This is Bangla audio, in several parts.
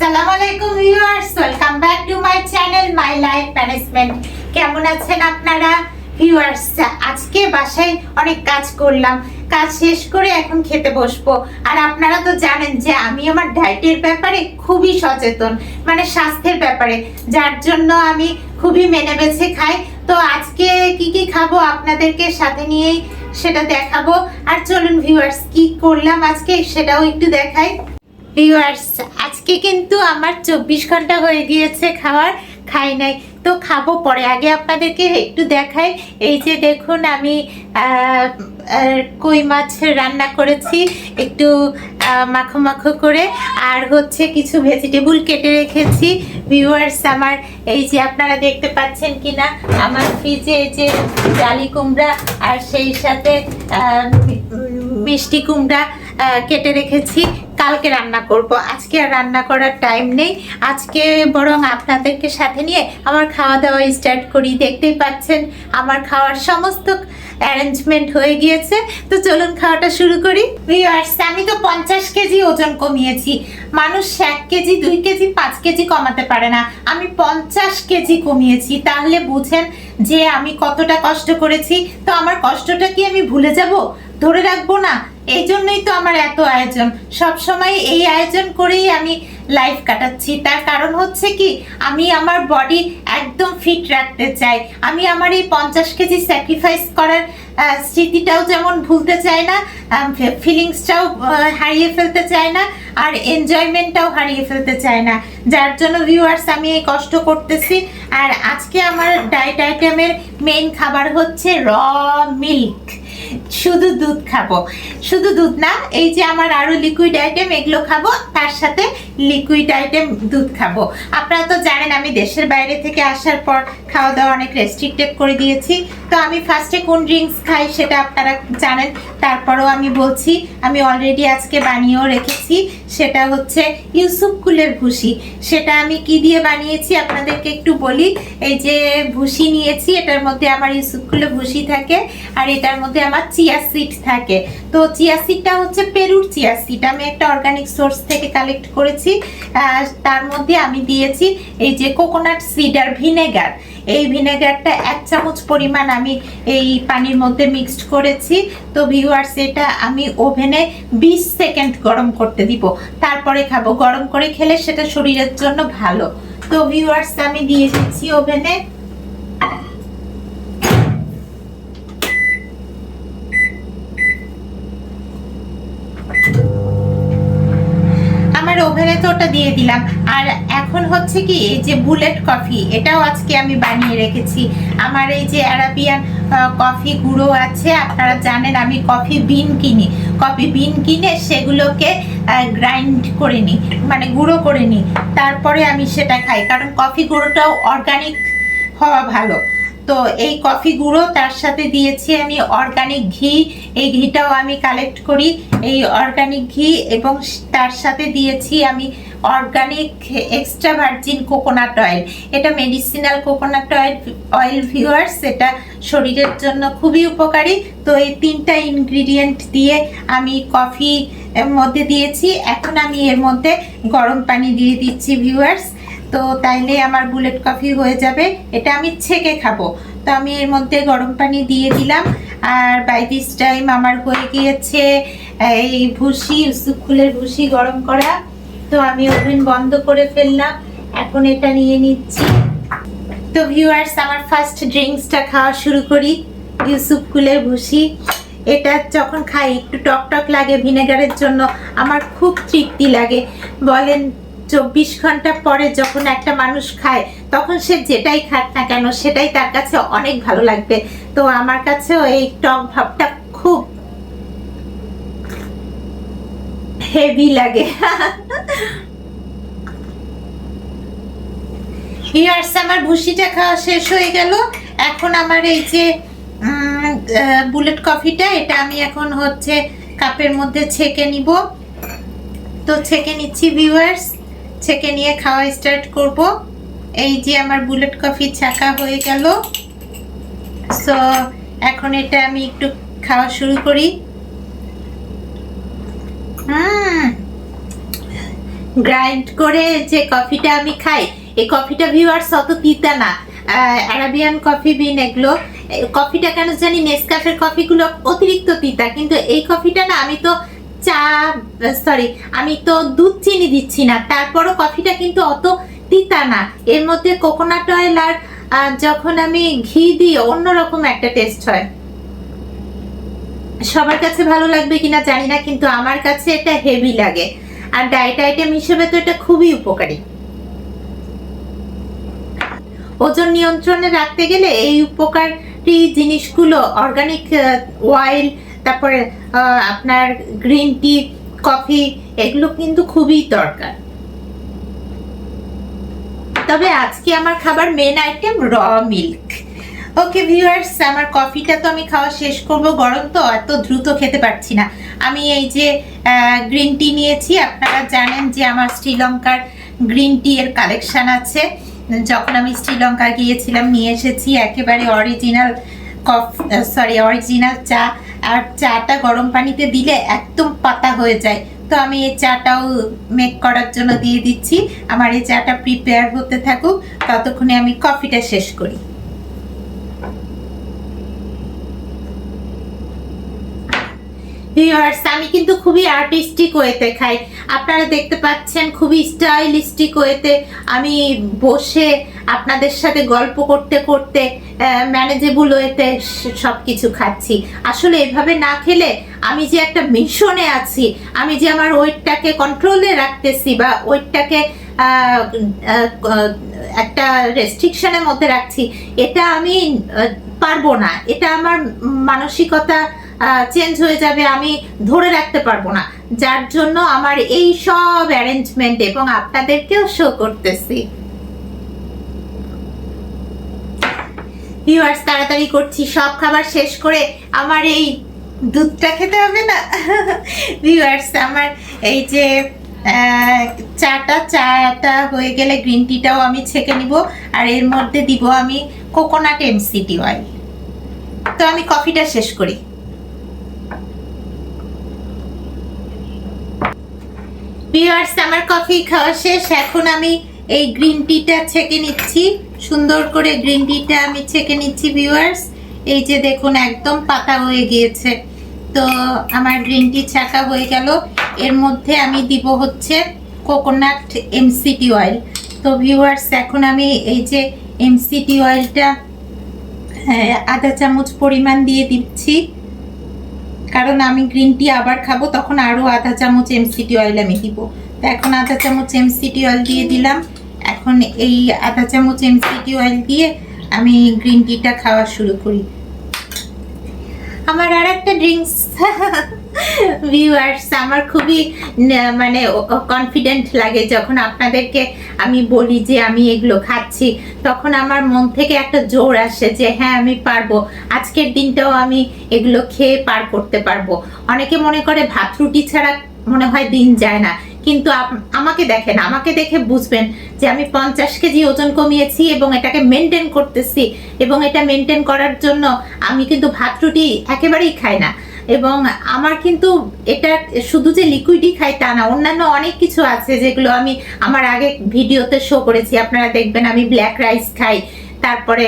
আসসালামু আলাইকুম viewers, welcome back to my channel my life management. কেমন আছেন আপনারা ভিউয়ার্স? আজকে বাসায় অনেক কাজ করলাম, কাজ শেষ করে এখন খেতে বসবো। আর আপনারা তো জানেন যে আমি আমার ডায়েটের ব্যাপারে খুবই সচেতন, মানে স্বাস্থ্যের ব্যাপারে, যার জন্য আমি খুবই মেনে বেছে খাই। তো আজকে কি কি খাবো আপনাদেরকে সাথে নিয়েই সেটা দেখাবো। আর চলুন ভিউয়ার্স, কি করলাম আজকে সেটাও একটু দেখাই। ভিউয়ার্স, আজকে কিন্তু আমার 24 ঘন্টা হয়ে গিয়েছে খাই নাই, তো খাবো পরে। আগে আপনাদেরকে একটু দেখাই। এই যে দেখুন, আমি কই মাছ রান্না করেছি একটু মাখো মাখো করে, আর হচ্ছে কিছু ভেজিটেবল কেটে রেখেছি। ভিউয়ার্স, আমার এই যে আপনারা দেখতে পাচ্ছেন কিনা, আমার ফ্রিজে এই যে জালি কুমড়া আর সেই সাথে মিষ্টি কুমড়া কেটে রেখেছি, কালকে রান্না করব। আজকে আর রান্না করার টাইম নেই, আজকে বরং আপনাদেরকে সাথে নিয়ে আমার খাওয়া দাওয়া স্টার্ট করি। দেখতেই পাচ্ছেন আমার খাওয়ার সমস্ত অ্যারেঞ্জমেন্ট হয়ে গিয়েছে, তো চলুন খাওয়াটা শুরু করি। ভিউয়ার্স, আমি তো 50 কেজি ওজন কমিয়েছি। মানুষ 1 কেজি 2 কেজি 5 কেজি কমাতে পারে না, আমি 50 কেজি কমিয়েছি। তাহলে বুঝেন যে আমি কতটা কষ্ট করেছি। তো আমার কষ্টটা কি আমি ভুলে যাব, ধরে রাখবো না? এই জন্যই তো আমার এত আয়োজন, সব সময় এই আয়োজন করেই আমি লাইফ কাটাচ্ছি। তার কারণ হচ্ছে কি, আমি আমার বডি একদম ফিট রাখতে চাই। আমি আমার এই 50 কেজি স্যাক্রিফাইস করার স্মৃতিটাও যেমন ভুলতে চাই না, ফিলিংসটাও হারিয়ে ফেলতে চাই না, আর এনজয়মেন্টটাও হারিয়ে ফেলতে চাই না। যার জন্য ভিউয়ার্স আমি এই কষ্ট করতেছি। আর আজকে আমার ডায়েট আইটেমের মেইন খাবার হচ্ছে র মিল্ক। শুধু দুধ খাবো, শুধু দুধ না, এই যে আমার আরো লিকুইড আইটেম এগুলো খাবো, তার সাথে লিকুইড আইটেম দুধ খাবো। আপনারা তো জানেন আমি দেশের বাইরে থেকে আসার পর খাওয়া দাওয়া অনেক রেস্ট্রিক্টেড করে দিয়েছি। তো আমি ফার্স্টে কোন ড্রিঙ্কস খাই সেটা আপনারা জানেন, তারপরেও আমি বলছি, আমি অলরেডি আজকে বানিয়েও রেখেছি। সেটা হচ্ছে ইউসুফ কুলের ভুসি। সেটা আমি কি দিয়ে বানিয়েছি আপনাদেরকে একটু বলি। এই যে ভুসি নিয়েছি, এটার মধ্যে আমার ইউসুফ কুলের ভুসি থাকে, আর এটার মধ্যে আমার চিয়া সিড থাকে। তো চিয়া সিডটা হচ্ছে পেরুর চিয়া সিড, আমি একটা অর্গানিক সোর্স থেকে কালেক্ট করেছি। তার মধ্যে আমি দিয়েছি এই যে কোকোনাট সিডার ভিনেগার। এই ভিনেগারটা 1 চামচ পরিমাণ আমি এই পানির মধ্যে মিক্সড করেছি। তো ভিউয়ার্স, এটা আমি ওভেনে 20 সেকেন্ড গরম করতে দিব, তারপরে খাবো। গরম করে খেলে সেটা শরীরের জন্য ভালো। তো ভিউয়ার্স, আমি দিয়ে দিচ্ছি ওভেনে। ওভেনে তো ওটা দিয়ে দিলাম। আর এখন হচ্ছে কি, এই যে বুলেট কফি, এটাও আজকে আমি বানিয়ে রেখেছি। আমার এই যে আরাবিয়ান কফি গুঁড়ো আছে, আপনারা জানেন আমি কফি বিন কিনে সেগুলোকে গ্রাইন্ড করে নিই, মানে গুঁড়ো করে নিই, তারপরে আমি সেটা খাই। কারণ কফি গুঁড়োটাও অর্গানিক হওয়া ভালো। তো এই কফি গুঁড়ো, তার সাথে দিয়েছি আমি অর্গানিক ঘি। এই ঘিটাও আমি কালেক্ট করি, এই অর্গানিক ঘি, এবং তার সাথে দিয়েছি আমি organic extra virgin coconut oil. এটা মেডিসিনাল কোকোনাট অয়েল ভিউয়ার্স, এটা শরীরের জন্য খুবই উপকারী। তো এই 3টা ইনগ্রিডিয়েন্ট দিয়ে আমি কফি মধ্যে দিয়েছি। এখন আমি এর মধ্যে গরম পানি দিয়ে দিচ্ছি ভিউয়ার্স। তো তাইলে আমার বুলেট কফি হয়ে যাবে। এটা আমি ছেঁকে খাবো। তো আমি এর মধ্যে গরম পানি দিয়ে দিলাম। আর বাই দিস টাইম আমার হয়ে গিয়েছে এই ভুসি, ইউসুফ কুলের ভুসি গরম করা। তো আমি ওভেন বন্ধ করে ফেললাম, এখন এটা নিয়ে নিচ্ছি। তো ভিউয়ার্স, আমার ফার্স্ট ড্রিঙ্কসটা খাওয়া শুরু করি। ইউসুফ কুলের ভুসি, এটা যখন খাই একটু টক টক লাগে ভিনেগারের জন্য, আমার খুব তৃপ্তি লাগে। বলেন 24 ঘন্টা পরে যখন একটা মানুষ খায়, তখন সে যেটাই খাক না কেন সেটাই তার কাছে অনেক ভালো লাগবে। তো আমার কাছেও এই টক ভাবটা খুব হেভি লাগে। ভিউয়ার্স, আমার ভুসিটা খাওয়া শেষ হয়ে গেল। এখন আমার এই যে বুলেট কফিটা, এটা আমি এখন হচ্ছে কাপের মধ্যে ছেঁকে নিব। তো ছেঁকে নিচ্ছি ভিউয়ার্স, ছেঁকে নিয়ে খাওয়া স্টার্ট করব। এই যে আমার বুলেট কফি ছাকা হয়ে গেল। সো এখন এটা আমি একটু খাওয়া শুরু করি। গ্রাইন্ড করে যে কফিটা আমি খাই, এই কফিটা ভিউয়ার্স অত তিতা না। অ্যারাবিয়ান কফি বিন এগুলো, কফিটা কেন জানি নেসক্যাফের কফিগুলো অতিরিক্ত তিতা, কিন্তু এই কফিটা না, আমি তো দুধ চিনি দিচ্ছি না, তারপরও কফিটা কিন্তু অত তিতা না। এর মধ্যে কোকোনাট অয়েল আর যখন আমি ঘি দিই অন্যরকম একটা টেস্ট হয়। সবার কাছে ভালো লাগবে কিনা জানি না, কিন্তু আমার কাছে এটা হেভি লাগে। আর ডায়েট আইটেম হিসেবে তো এটা খুবই উপকারী। ওজন নিয়ন্ত্রণে রাখতে গেলে এই উপকারী জিনিসগুলো, অর্গানিক অয়েল, তারপরে আপনার গ্রিন টি, কফি, এগুলো কিন্তু খুবই দরকার। তবে আজকে আমার খাবার মেন আইটেম র মিল্ক। ওকে ভিউয়ার্স, আমার কফিটা তো আমি খাওয়া শেষ করব, গরম তো এত দ্রুত খেতে পারছি না। আমি এই যে গ্রিন টি নিয়েছি, আপনারা জানেন যে আমার শ্রীলঙ্কার গ্রিন টি এর কালেকশন আছে। যখন আমি শ্রীলঙ্কা গিয়েছিলাম নিয়ে এসেছি একেবারে অরিজিনাল অরিজিনাল চা। আর চাটা গরম পানিতে দিলে একদম পাতা হয়ে যায়। তো আমি এই চাটাও মেক করার জন্য দিয়ে দিচ্ছি। আমার এই চাটা প্রিপেয়ার হতে থাকুক, ততক্ষণে আমি কফিটা শেষ করি। ভিউয়ার্স, আমি কিন্তু খুবই আর্টিস্টিক ওয়েতে খাই, আপনারা দেখতে পাচ্ছেন, খুবই স্টাইলিস্টিক ওয়েতে আমি বসে আপনাদের সাথে গল্প করতে করতে ম্যানেজেবল ওয়েতে সবকিছু খাচ্ছি। আসলে এভাবে না খেলে আমি যে একটা মিশনে আছি, আমি যে আমার ওয়েটটাকে কন্ট্রোলে রাখতেছি বা ওয়েটটাকে একটা রেস্ট্রিকশনের মধ্যে রাখছি, এটা আমি পারবো না। এটা আমার মানসিকতা চেঞ্জ হয়ে যাবে, আমি ধরে রাখতে পারবো না। যার জন্য আমার এই সব অ্যারেঞ্জমেন্ট, এবং আপনাদেরকেও শো করতেছি। ভিউয়ার্স, তাড়াতাড়ি করছি, সব খাবার শেষ করে আমার এই দুধটা খেতে হবে না। ভিউয়ার্স, আমার এই যে চাটা হয়ে গেলে গ্রিন টিটাও আমি ছেঁকে নিব, আর এর মধ্যে দিব আমি কোকোনাট এমসিটি অয়েল। তো আমি কফিটা শেষ করি। ভিউয়ার্স, আমার কফি খাওয়া শেষ। এখন আমি এই গ্রিন টিটা ছেঁকে নিচ্ছি, সুন্দর করে গ্রিন টিটা আমি ছেঁকে নিচ্ছি। ভিউয়ার্স, এই যে দেখুন একদম পাতা হয়ে গিয়েছে। তো আমার গ্রিন টি ছাঁকা হয়ে গেল। এর মধ্যে আমি দিব হচ্ছে কোকোনাট এমসিটি অয়েল। তো ভিউয়ার্স, এখন আমি এই যে এমসিটি অয়েলটা আধা চামচ পরিমাণ দিয়ে দিচ্ছি, কারণ আমি গ্রিন টি আবার খাবো, তখন আরও আধা চামচ এমসিটি অয়েল আমি দিব। তো এখন আধা চামচ এমসিটি অয়েল দিয়ে দিলাম। এখন এই আধা চামচ এমসিটি অয়েল দিয়ে আমি গ্রিন টিটা খাওয়া শুরু করি। আমার আর একটা ড্রিঙ্কস, ভিউয়ার্স, আমার খুবই মানে কনফিডেন্ট লাগে যখন আপনাদেরকে আমি বলি যে আমি এগুলো খাচ্ছি, তখন আমার মন থেকে একটা জোর আসে যে হ্যাঁ আমি পারবো, আজকের দিনটাও আমি এগুলো খেয়ে পার করতে পারবো। অনেকে মনে করে ভাত রুটি ছাড়া মনে হয় দিন যায় না, কিন্তু আমাকে দেখেন, আমাকে দেখে বুঝবেন যে আমি 50 কেজি ওজন কমিয়েছি এবং এটাকে মেনটেন করতেছি। এবং এটা মেনটেন করার জন্য আমি কিন্তু ভাত রুটি একেবারেই খাই না। এবং আমার কিন্তু এটা শুধু যে লিকুইডই খাই তা না, অন্যান্য অনেক কিছু আছে যেগুলো আমি আমার আগে ভিডিওতে শো করেছি, আপনারা দেখবেন। আমি ব্ল্যাক রাইস খাই, তারপরে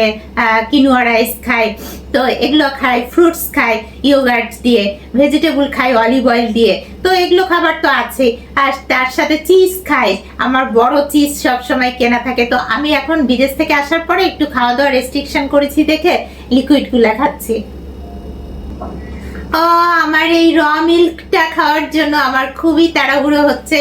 কিনোয়া রাইস খাই, তো এগুলো খাই, ফ্রুটস খাই ইয়োগার্ট দিয়ে, ভেজিটেবল খাই অলিভ অয়েল দিয়ে। তো এগুলো খাবার তো আছে, আর তার সাথে চিজ খাই, আমার বড় চিজ সব সময় কেনা থাকে। তো আমি এখন বিদেশ থেকে আসার পরে একটু খাওয়া দাওয়া রেস্ট্রিকশন করেছি দেখে লিকুইডগুলো খাচ্ছি। আমার এই র মিল্কটা খাওয়ার জন্য আমার খুবই তাড়াহুড়ো হচ্ছে,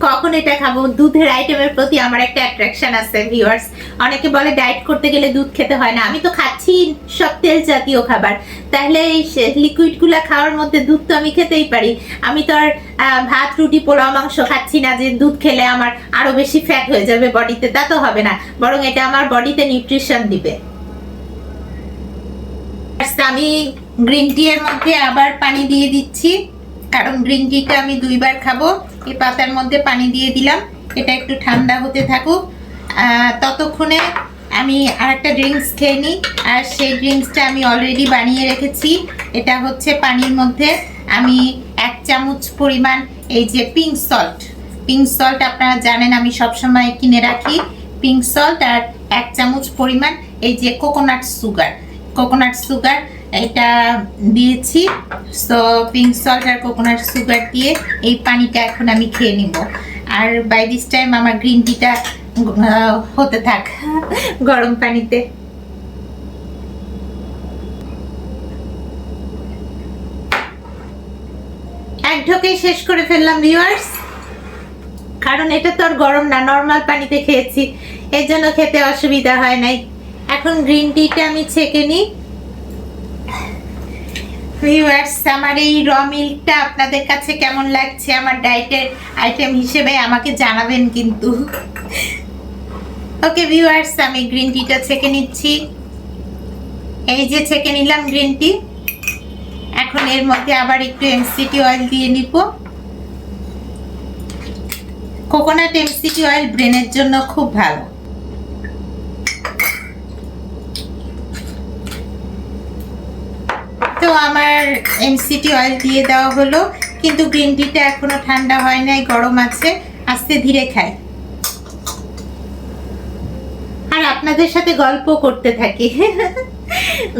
কখন এটা খাবো। দুধের আইটেমের প্রতি আমার একটা অ্যাট্রাকশন আছে ভিউয়ার্স। অনেকে বলে ডায়েট করতে গেলে দুধ খেতে হয় না, আমি তো খাচ্ছি সব তেল জাতীয় খাবার, তাহলে এই লিকুইডগুলো খাওয়ার মধ্যে দুধ তো আমি খেতেই পারি। আমি তো আর ভাত রুটি পোলাও মাংস খাচ্ছি না যে দুধ খেলে আমার আরো বেশি ফ্যাট হয়ে যাবে বডিতে, তা তো হবে না, বরং এটা আমার বডিতে নিউট্রিশন দিবে। আমি গ্রিন টি এর মধ্যে আবার পানি দিয়ে দিচ্ছি, কারণ গ্রিন টিটা আমি 2 বার খাবো। এই পাতার মধ্যে পানি দিয়ে দিলাম, এটা একটু ঠান্ডা হতে থাকুক। ততক্ষণে আমি আর একটা ড্রিঙ্কস খেয়ে নিই। আর সেই ড্রিঙ্কসটা আমি অলরেডি বানিয়ে রেখেছি। এটা হচ্ছে পানির মধ্যে আমি 1 চামচ পরিমাণ এই যে পিঙ্ক পিঙ্ক সল্ট আপনারা জানেন আমি সবসময় কিনে রাখি। পিঙ্ক সল্ট আর 1 চামচ পরিমাণ এই যে কোকোনাট সুগার এটা দিয়েছি। সো পিঙ্ক সল্ট আর কোকোনাট সুগার দিয়ে এই পানিটা এখন আমি খেয়ে নিব। আর বাই দিস টাইম আমার গ্রিন টিটা হতে থাক গরম পানিতে। এক ঢোকেই শেষ করে ফেললাম ভিউয়ার্স, কারণ এটা তো আর গরম না, নর্মাল পানিতে খেয়েছি, এর জন্য খেতে অসুবিধা হয় নাই। এখন গ্রিন টিটা আমি ছেঁকে নিই। ভিউয়ার্স, আমার এই র মিল্কটা আপনাদের কাছে কেমন লাগছে আমার ডায়েটের আইটেম হিসেবে আমাকে জানাবেন কিন্তু। ওকে ভিউয়ার্স, আমি গ্রিন টিটা ছেঁকে নিচ্ছি। এই যে ছেঁকে নিলাম গ্রিন টি। এখন এর মধ্যে আবার একটু এমসিটি অয়েল দিয়ে নিব। কোকোনাট এমসিটি অয়েল ব্রেনের জন্য খুব ভালো। তো আমার এমসিটি অয়েল দিয়ে দেওয়া হলো, কিন্তু গ্রিন টিটা এখনো ঠান্ডা হয় নাই, গরম আছে, আস্তে ধীরে খাই আর আপনাদের সাথে গল্প করতে থাকি।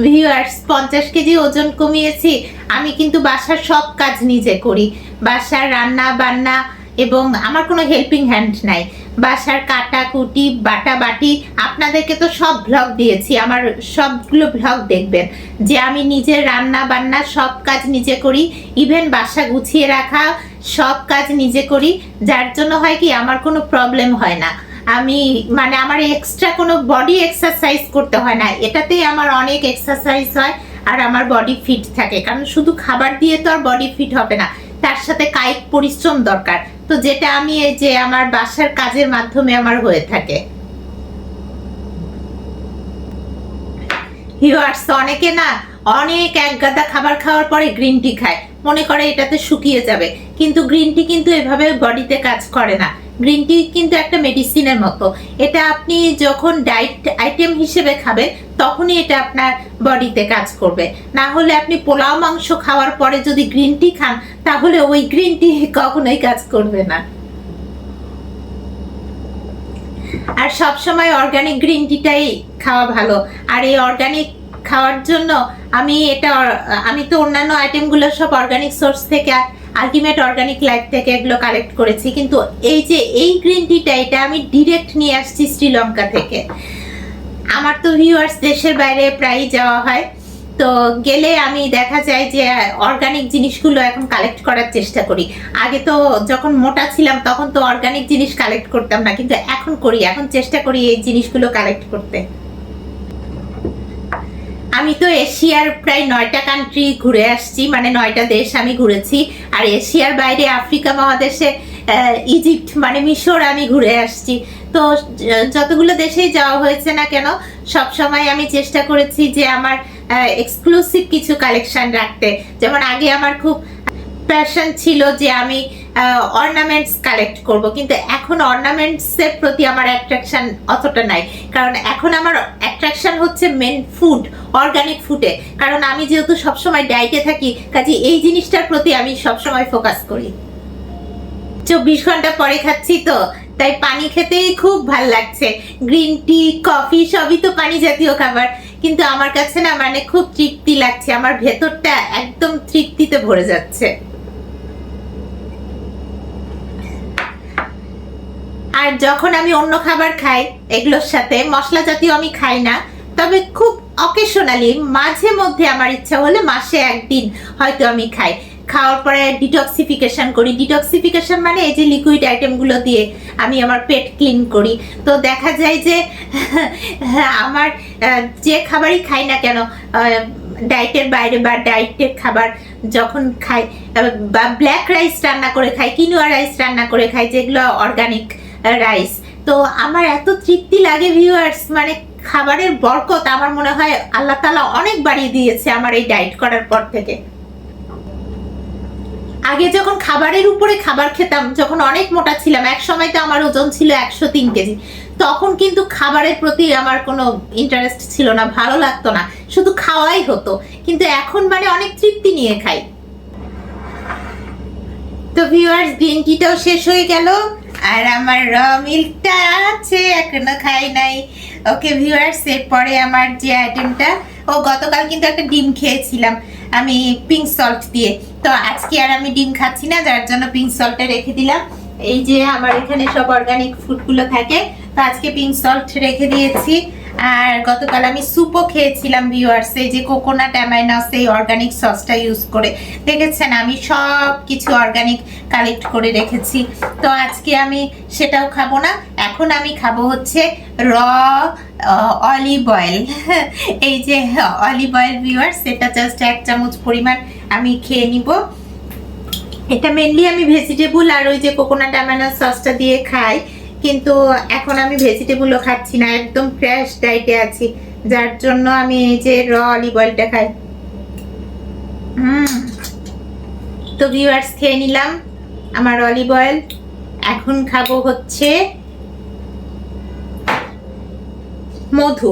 ভিউয়ার্স, 50 কেজি ওজন কমিয়েছি। আমি কিন্তু বাসার সব কাজ নিজে করি, বাসার রান্না বান্না, এবং আমার কোনো হেল্পিং হ্যান্ড নাই। বাসার কাটা কুটি বাটা বাটি আপনাদেরকে তো সব ভ্লগ দিয়েছি, আমার সবগুলো ভ্লগ দেখবেন যে আমি নিজে রান্না বান্না সব কাজ নিজে করি। ইভেন বাসা গুছিয়ে রাখা সব কাজ নিজে করি, যার জন্য হয় কি আমার কোনো প্রবলেম হয় না। আমি মানে আমার এক্সট্রা কোনো বডি এক্সারসাইজ করতে হয় না, এটাতেই আমার অনেক এক্সারসাইজ হয় আর আমার বডি ফিট থাকে। কারণ শুধু খাবার দিয়ে তো আর বডি ফিট হবে না, তার সাথে কায়িক পরিশ্রম দরকার, তো যেটা আমি এই যে আমার বাসার কাজের মাধ্যমে আমার হয়ে থাকে। ভিউয়ার্স, অনেকে না অনেক এক গাদা খাবার খাওয়ার পরে গ্রিন টি খায়, মনে করে এটাতে শুকিয়ে যাবে, কিন্তু গ্রিন টি কিন্তু এভাবে বডিতে কাজ করে না। গ্রিন টি কিন্তু একটা মেডিসিনের মতো, এটা আপনি যখন ডায়েট আইটেম হিসেবে খাবেন তখনই এটা আপনার বডিতে কাজ করবে। না হলে আপনি পোলাও মাংস খাওয়ার পরে যদি গ্রিন টি খান তাহলে ওই গ্রিন টি কখনোই কাজ করবে না। আর সব সময় অর্গানিক গ্রিন টিটাই খাওয়া ভালো। আর এই অর্গানিক খাওয়ার জন্য আমি তো অন্যান্য আইটেমগুলো সব অর্গানিক সোর্স থেকে, আলটিমেট অর্গানিক লাইফ থেকে এগুলো কালেক্ট করেছি, কিন্তু এই যে এই গ্রিন টিটা এটা আমি ডিরেক্ট নিয়ে আসছি শ্রীলঙ্কা থেকে। আমার তো ভিউয়ার্স দেশের বাইরে প্রায়ই যাওয়া হয়, তো গেলে আমি দেখা যায় যে অর্গানিক জিনিসগুলো এখন কালেক্ট করার চেষ্টা করি। আগে তো যখন মোটা ছিলাম তখন তো অর্গানিক জিনিস কালেক্ট করতাম না, কিন্তু এখন করি, এখন চেষ্টা করি এই জিনিসগুলো কালেক্ট করতে। আমি তো এশিয়ার প্রায় 9টা কান্ট্রি ঘুরে আসছি, মানে 9টা দেশ আমি ঘুরেছি। আর এশিয়ার বাইরে আফ্রিকা মহাদেশে ইজিপ্ট মানে মিশর আমি ঘুরে আসছি। তো যতগুলো দেশেই যাওয়া হয়েছে না কেন, সব সময় আমি চেষ্টা করেছি যে আমার এক্সক্লুসিভ কিছু কালেকশন রাখতে। যেমন আগে আমার খুব প্যাশন ছিল যে আমি অর্নামেন্টস কালেক্ট করব, কিন্তু এখন অর্নামেন্টসের প্রতি আমার অ্যাট্রাকশন অতটা নাই, কারণ এখন আমার অ্যাট্রাকশন হচ্ছে মেন ফুড, অর্গানিক ফুডে। কারণ আমি যেহেতু সবসময় ডায়েটে থাকি, কাজে এই জিনিসটার প্রতি আমি সবসময় ফোকাস করি। 24 ঘন্টা পরে খাচ্ছি তো, তাই পানি খেতেই খুব ভাল লাগছে। গ্রিন টি কফি সবই তো পানি জাতীয় খাবার, কিন্তু আমার কাছে না মানে খুব তৃপ্তি লাগছে, আমার ভেতরটা একদম তৃপ্তিতে ভরে যাচ্ছে। আর যখন আমি অন্য খাবার খাই এগুলোর সাথে, মশলা জাতীয় আমি খাই না, তবে খুব অকেশনালি মাঝে মধ্যে আমার ইচ্ছা হলে মাসে একদিন হয়তো আমি খাই। খাওয়ার পরে ডিটক্সিফিকেশন করি। ডিটক্সিফিকেশন মানে এই যে লিকুইড আইটেমগুলো দিয়ে আমি আমার পেট ক্লিন করি। তো দেখা যায় যে আমার যে খাবারই খাই না কেন, ডায়েটের বাইরে বা ডায়েটের খাবার যখন খাই, বা ব্ল্যাক রাইস রান্না করে খাই, কিনোয়া রাইস রান্না করে খাই, যেগুলো অর্গানিক রাইস, তো আমার এত তৃপ্তি লাগে ভিউয়ার্স, মানে খাবারের বরকত আমার মনে হয় আল্লাহ তাআলা অনেক বাড়িয়ে দিয়েছে আমার এই ডায়েট করার পর থেকে। আগে যখন খাবারের উপরে খাবার খেতাম, যখন অনেক মোটা ছিলাম, এক সময় তো আমার ওজন ছিল 103 কেজি, তখন কিন্তু খাবারের প্রতি আমার কোনো ইন্টারেস্ট ছিল না, ভালো লাগতো না, শুধু খাওয়াই হতো। কিন্তু এখন মানে অনেক তৃপ্তি নিয়ে খাই। তো ভিউয়ার্স গ্রিন টিটাও শেষ হয়ে গেল, আর আমার র মিল্কটা আছে এখনো খাই নাই। ওকে ভিউয়ার্স, এরপরে আমার যে আইটেমটা, ও গতকাল কিন্তু একটা ডিম খেয়েছিলাম আমি পিঙ্ক সল্ট দিয়ে, তো আজকে আর আমি ডিম খাচ্ছি না, যার জন্য পিঙ্ক সল্টটা রেখে দিলাম। এই যে আমার এখানে সব অর্গানিক ফুডগুলো থাকে, তো আজকে পিঙ্ক সল্ট রেখে দিয়েছি। আর গতকাল আমি স্যুপও খেয়েছিলাম ভিউয়ার্স, এই যে কোকোনাট অ্যামাইনাস এই অর্গানিক সসটা ইউজ করে। দেখেছেন আমি সব কিছু অর্গানিক কালেক্ট করে রেখেছি, তো আজকে আমি সেটাও খাবো না। এখন আমি খাবো হচ্ছে র অলিভ অয়েল। এই যে অলিভ অয়েল ভিউয়ার্স, এটা জাস্ট 1 চামচ পরিমাণ আমি খেয়ে নিব। এটা মেনলি আমি ভেজিটেবল আর ওই যে কোকোনাট অ্যামাইনাস সসটা দিয়ে খাই, কিন্তু এখন আমি ভেজিটেবলও খাচ্ছি না, একদম ফ্রেশ ডায়েটে আছি, যার জন্য আমি এই যে র অলিভ অয়েলটা খাই। তো ভিউয়ার্স খেয়ে নিলাম আমার অলিভ অয়েল। এখন খাবো হচ্ছে মধু।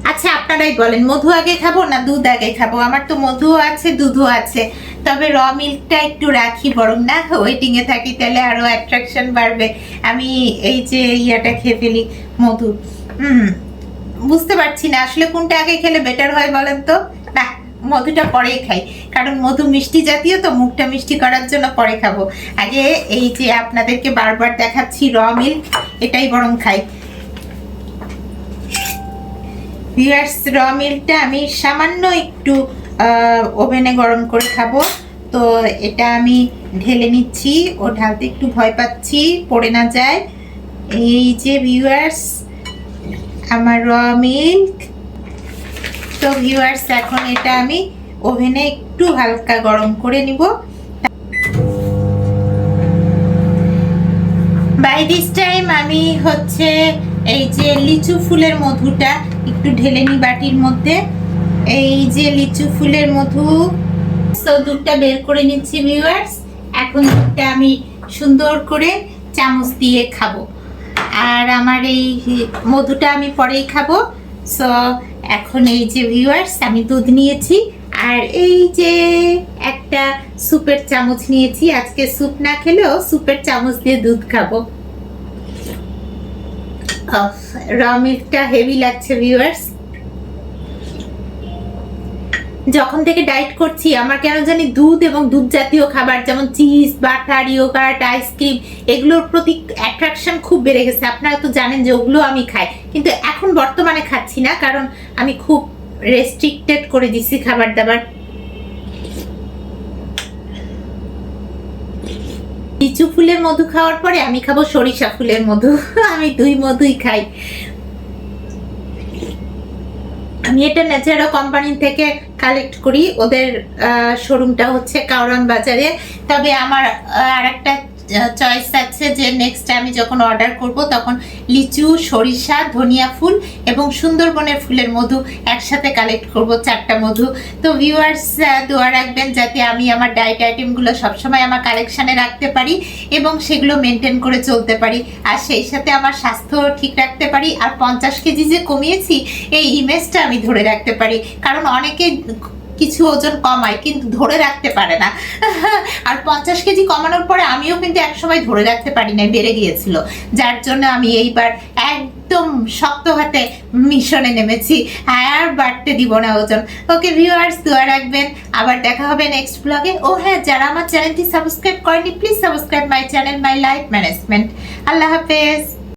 আচ্ছা আপনারাই বলেন, মধু আগে খাবো না দুধ আগে খাবো? আমার তো মধুও আছে দুধও আছে, তবে র মিল্কটা একটু রাখি বরং, না ওয়েটিং এ থাকি, তাহলে আরো অ্যাট্রাকশন বাড়বে। আমি এই যে ইয়াটা খেয়ে ফেলি মধু। বুঝতে পারছি না আসলে কোনটা আগে খেলে বেটার হয় বলেন তো। না, মধুটা পরেই খাই, কারণ মধু মিষ্টি জাতীয়, তো মুখটা মিষ্টি করার জন্য পরে খাবো। আগে এই যে আপনাদেরকে বারবার দেখাচ্ছি র মিল্ক, এটাই বরং খাই। ভিউয়ার্স র মিল্কটা আমি সামান্য একটু ওভেনে গরম করে খাবো, তো এটা আমি ঢেলে নিচ্ছি। ও ঢালতে একটু ভয় পাচ্ছি পড়ে না যায়। এই যে ভিউয়ার্স আমার র মিল্ক। তো ভিউয়ার্স এখন এটা আমি ওভেনে একটু হালকা গরম করে নিব। বাই দিস টাইম আমি হচ্ছে এই যে লিচু ফুলের মধুটা একটু ঢেলে নি বাটির মধ্যে। এই যে লিচু ফুলের মধু, তো দুধটা বের করে নিচ্ছি ভিউয়ার্স। এখন দুধটা আমি সুন্দর করে চামচ দিয়ে খাবো, আর আমার এই মধুটা আমি পরেই খাবো। সো এখন এই যে ভিউয়ার্স আমি দুধ নিয়েছি, আর এই যে একটা স্যুপের চামচ নিয়েছি। আজকে স্যুপ না খেলেও স্যুপের চামচ দিয়ে দুধ খাবো। র মিল্কটা হেভি লাগছে ভিউয়ার্স। যখন থেকে ডায়েট করছি আমার কেন জানি দুধ এবং দুধ জাতীয় খাবার যেমন চিজ, বাটার, ইয়োগার্ট, আইসক্রিম এগুলোর প্রতি অ্যাট্রাকশন খুব বেড়ে গেছে। আপনারা তো জানেন যে ওগুলো আমি খাই, কিন্তু এখন বর্তমানে খাচ্ছি না, কারণ আমি খুব রেস্ট্রিক্টেড করে দিচ্ছি খাবার দাবার। লিচু ফুলের মধু খাওয়ার পরে আমি খাবো সরিষা ফুলের মধু। আমি দুই মধুই খাই। আমি এটা ন্যাচারা কোম্পানি থেকে কালেক্ট করি, ওদের শোরুমটা হচ্ছে কাউরান বাজারে। তবে আমার আর একটা চয়েস আছে যে নেক্সট আমি যখন অর্ডার করব তখন লিচু, সরিষা, ধনিয়া ফুল এবং সুন্দরবনের ফুলের মধু একসাথে কালেক্ট করব, 4টা মধু। তো ভিউয়ার্স দোয়া রাখবেন যাতে আমি আমার ডায়েট আইটেমগুলো সবসময় আমার কালেকশানে রাখতে পারি এবং সেগুলো মেনটেন করে চলতে পারি, আর সেই সাথে আমার স্বাস্থ্য ঠিক রাখতে পারি, আর 50 কেজি যে কমিয়েছি এই ইমেজটা আমি ধরে রাখতে পারি। কারণ অনেকে কিছু ওজন কমায় কিন্তু ধরে রাখতে পারে না, আর 50 কেজি কমানোর পরে আমিও কিন্তু একসময় ধরে রাখতে পারি না, বেড়ে গিয়েছিল, যার জন্য আমি এইবার একদম শক্ত হাতে মিশনে নেমেছি, আর বাড়তে দিব না ওজন। ওকে ভিউয়ার্স দোয়া রাখবেন, আবার দেখা হবে নেক্সট ব্লগে। ও হ্যাঁ, যারা আমার চ্যানেলটি সাবস্ক্রাইব করেনি please subscribe my channel my life management. আল্লাহ হাফেজ।